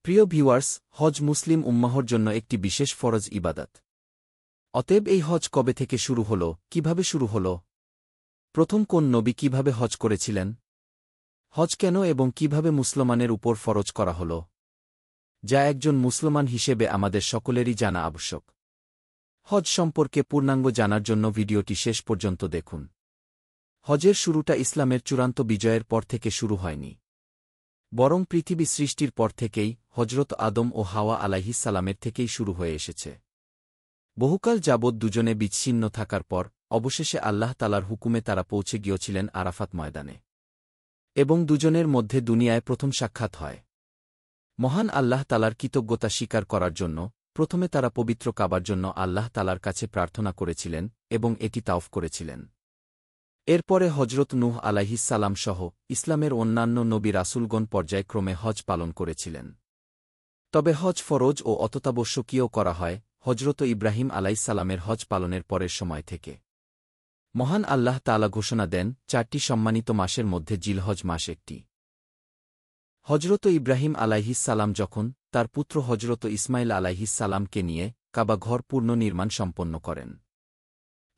প্রিয় ভিউয়ার্স, হজ মুসলিম উম্মাহর জন্য একটি বিশেষ ফরজ ইবাদত। অতএব এই হজ কবে থেকে শুরু হল, কিভাবে শুরু হল, প্রথম কোন নবী কিভাবে হজ করেছিলেন, হজ কেন এবং কিভাবে মুসলমানের উপর ফরজ করা হল, যা একজন মুসলমান হিসেবে আমাদের সকলেরই জানা আবশ্যক। হজ সম্পর্কে পূর্ণাঙ্গ জানার জন্য ভিডিওটি শেষ পর্যন্ত দেখুন। হজের শুরুটা ইসলামের চূড়ান্ত বিজয়ের পর থেকে শুরু হয়নি, বরং পৃথিবী সৃষ্টির পর থেকেই হজরত আদম ও হাওয়া আলাইহিসসালামের থেকেই শুরু হয়ে এসেছে। বহুকাল যাবৎ দুজনে বিচ্ছিন্ন থাকার পর অবশেষে আল্লাহ তালার হুকুমে তারা পৌঁছে গিয়েছিলেন আরাফাত ময়দানে, এবং দুজনের মধ্যে দুনিয়ায় প্রথম সাক্ষাৎ হয়। মহান আল্লাহ তালার কৃতজ্ঞতা স্বীকার করার জন্য প্রথমে তারা পবিত্র কাবার জন্য আল্লাহ তালার কাছে প্রার্থনা করেছিলেন এবং এটি তাওফ করেছিলেন। এরপরে হজরত নূহ আলাইহিসসালাম সহ ইসলামের অন্যান্য নবী রাসূলগণ পর্যায়ক্রমে হজ পালন করেছিলেন। তবে হজ ফরজ ও অত্যতাবশ্যকীয় করা হয় হজরত ইব্রাহিম আলাইহিসসালামের হজ পালনের পরের সময় থেকে। মহান আল্লাহ তাআলা ঘোষণা দেন 4টি সম্মানিত মাসের মধ্যে জিলহজ মাস একটি। হজরত ইব্রাহিম আলাইহিসসালাম যখন তার পুত্র হজরত ইসমাইল আলাইহিসসালামকে নিয়ে কাবা ঘর পুনর্নির্মাণ সম্পন্ন করেন,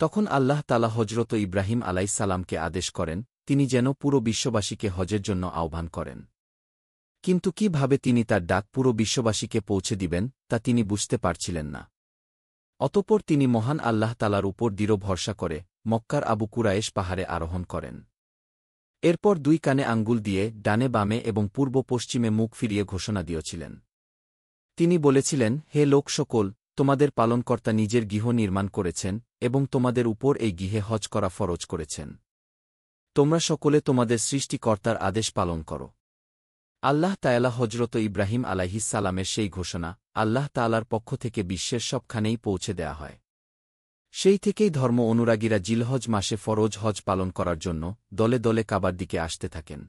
তখন আল্লাহ তাআলা হজরত ইব্রাহিম আলাইহিসসালামকে আদেশ করেন তিনি যেন পুরো বিশ্ববাসীকে হজের জন্য আহ্বান করেন। কিন্তু কিভাবে তিনি তার ডাক পুরো বিশ্ববাসীকে পৌঁছে দিবেন তা তিনি বুঝতে পারছিলেন না। অতঃপর তিনি মহান আল্লাহ তাআলার উপর দৃঢ় ভরসা করে মক্কার আবু কুরায়েশ পাহাড়ে আরোহণ করেন। এরপর 2 কানে আঙ্গুল দিয়ে ডানে বামে এবং পূর্ব পশ্চিমে মুখ ফিরিয়ে ঘোষণা দিয়েছিলেন। তিনি বলেছিলেন, হে লোক সকল, তোমাদের পালনকর্তা নিজের গৃহ নির্মাণ করেছেন এবং তোমাদের উপর এই গৃহে হজ করা ফরজ করেছেন। তোমরা সকলে তোমাদের সৃষ্টিকর্তার আদেশ পালন করো। আল্লাহ তাআলা হজরত ইব্রাহিম আলাইহিসসালামের সেই ঘোষণা আল্লাহ তাআলার পক্ষ থেকে বিশ্বের সবখানেই পৌঁছে দেয়া হয়। সেই থেকেই ধর্ম অনুরাগীরা জিলহজ মাসে ফরজ হজ পালন করার জন্য দলে দলে কাবার দিকে আসতে থাকেন।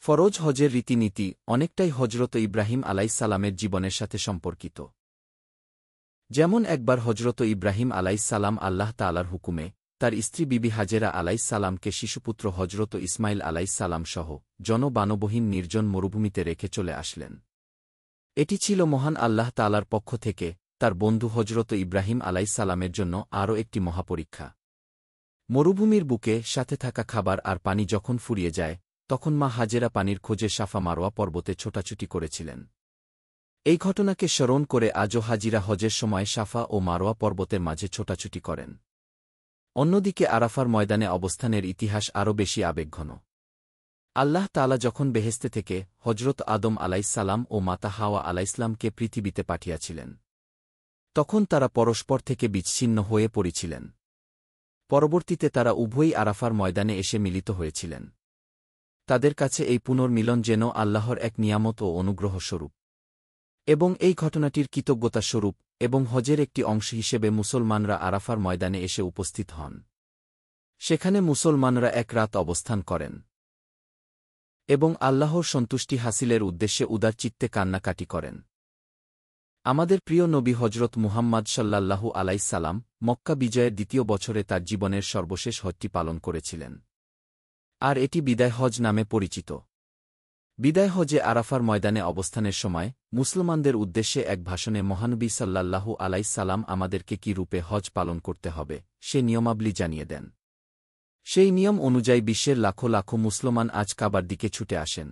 ফরজ হজের রীতিনীতি অনেকটাই হজরত ইব্রাহিম আলাইহিসসালামের জীবনের সাথে সম্পর্কিত। যেমন একবার হজরত ইব্রাহিম আলাইহিসসালাম আল্লাহ তাআলার হুকুমে তার স্ত্রী বিবি হাজেরা আলাইহিসসালামকে শিশুপুত্র হজরত ইসমাইল আলাইহিসসালাম সহ জনবানবহীন নির্জন মরুভূমিতে রেখে চলে আসলেন। এটি ছিল মহান আল্লাহ তাআলার পক্ষ থেকে তার বন্ধু হজরত ইব্রাহিম আলাইহিসসালামের জন্য আরও একটি মহাপরীক্ষা। মরুভূমির বুকে সাথে থাকা খাবার আর পানি যখন ফুরিয়ে যায়, তখন মা হাজেরা পানির খোঁজে সাফা মারোয়া পর্বতে ছোটাছুটি করেছিলেন। এই ঘটনাকে স্মরণ করে আজও হাজিরা হজের সময় সাফা ও মারোয়া পর্বতের মাঝে ছোটাছুটি করেন। অন্যদিকে আরাফার ময়দানে অবস্থানের ইতিহাস আরও বেশি আবেগঘন। আল্লাহ তাআলা যখন বেহেশতে থেকে হজরত আদম আলাইহিসসালাম ও মাতা হাওয়া আলাইহিসসালামকে পৃথিবীতে পাঠিয়েছিলেন, তখন তারা পরস্পর থেকে বিচ্ছিন্ন হয়ে পড়েছিলেন। পরবর্তীতে তারা উভয়ই আরাফার ময়দানে এসে মিলিত হয়েছিলেন। তাদের কাছে এই পুনর্মিলন যেন আল্লাহর এক নিয়ামত ও অনুগ্রহ স্বরূপ, এবং এই ঘটনাটির কৃতজ্ঞতা স্বরূপ এবং হজের একটি অংশ হিসেবে মুসলমানরা আরাফার ময়দানে এসে উপস্থিত হন। সেখানে মুসলমানরা এক রাত অবস্থান করেন এবং আল্লাহর সন্তুষ্টি হাসিলের উদ্দেশ্যে উদারচিত্তে কান্নাকাটি করেন। আমাদের প্রিয় নবী হজরত মুহাম্মদ সাল্লাল্লাহু আলাইহিসসালাম মক্কা বিজয়ের 2য় বছরে তার জীবনের সর্বশেষ হজটি পালন করেছিলেন, আর এটি বিদায় হজ নামে পরিচিত। বিদায় হজে আরাফার ময়দানে অবস্থানের সময় মুসলমানদের উদ্দেশ্যে এক ভাষণে মহানবী সাল্লাল্লাহু আলাইহিসসালাম আমাদেরকে কি রূপে হজ পালন করতে হবে সে নিয়মাবলী জানিয়ে দেন। সেই নিয়ম অনুযায়ী বিশ্বের লাখো লাখো মুসলমান আজ কাবার দিকে ছুটে আসেন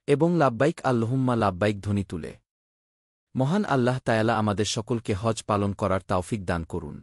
এবং লাব্বাইক আল্লাহুম্মা লাব্বাইক ধ্বনি তুলে। মহান আল্লাহ তাআলা আমাদের সকলকে হজ পালন করার তাওফিক দান করুন।